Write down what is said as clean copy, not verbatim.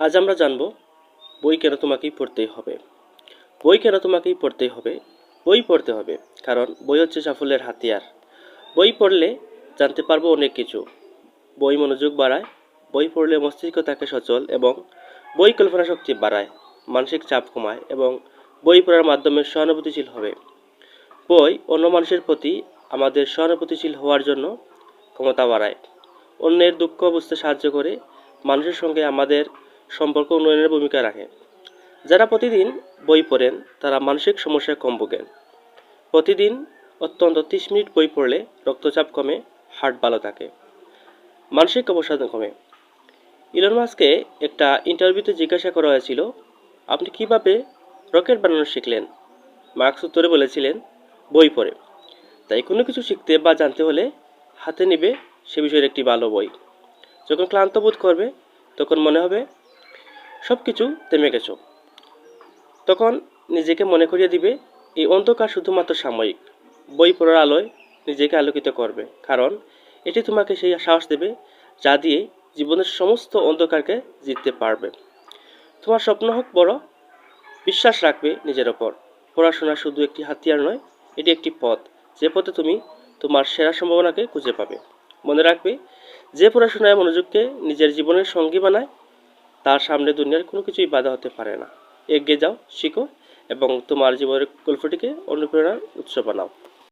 আজ আমরা জানব বই কেন তোমাকেই পড়তেই হবে। বই কেন তোমাকেই পড়তেই হবে? বই পড়তে হবে কারণ বই হচ্ছে সাফল্যের হাতিয়ার। বই পড়লে জানতে পারবো অনেক কিছু। বই মনোযোগ বাড়ায়, বই পড়লে মস্তিষ্ক থাকে সচল এবং বই কল্পনা শক্তি বাড়ায়, মানসিক চাপ কমায় এবং বই পড়ার মাধ্যমে সহানুভূতিশীল হবে। বই অন্য মানুষের প্রতি আমাদের সহানুভূতিশীল হওয়ার জন্য ক্ষমতা বাড়ায়, অন্যের দুঃখ বুঝতে সাহায্য করে, মানুষের সঙ্গে আমাদের সম্পর্ক উন্নয়নের ভূমিকা রাখে। যারা প্রতিদিন বই পড়েন তারা মানসিক সমস্যায় কম ভোগেন। প্রতিদিন অত্যন্ত 30 মিনিট বই পড়লে রক্তচাপ কমে, হার্ট ভালো থাকে, মানসিক অবসাদ কমে। ইলন মাস্ককে একটা ইন্টারভিউতে জিজ্ঞাসা করা হয়েছিল, আপনি কিভাবে রকেট বানানো শিখলেন? মার্কস উত্তরে বলেছিলেন, বই পড়ে। তাই কোনো কিছু শিখতে বা জানতে হলে হাতে নেবে সে বিষয়ের একটি ভালো বই। যখন ক্লান্ত বোধ করবে তখন মনে হবে সব কিছু থেমে গেছো, তখন নিজেকে মনে করিয়ে দিবে এই অন্ধকার শুধুমাত্র সাময়িক। বই পড়ার আলোয় নিজেকে আলোকিত করবে, কারণ এটি তোমাকে সেই সাহস দেবে যা দিয়ে জীবনের সমস্ত অন্ধকারকে জিততে পারবে। তোমার স্বপ্ন হোক বড়, বিশ্বাস রাখবে নিজের ওপর। পড়াশোনা শুধু একটি হাতিয়ার নয়, এটি একটি পথ, যে পথে তুমি তোমার সেরা সম্ভাবনাকে খুঁজে পাবে। মনে রাখবে, যে পড়াশোনায় মনোযোগকে নিজের জীবনের সঙ্গী বানায় তার সামনে দুনিয়ার কোনো কিছুই বাধা হতে পারে না। এগিয়ে যাও, শিখো এবং তোমার জীবনের গল্পটিকে অনুপ্রেরণার উৎস বানাও।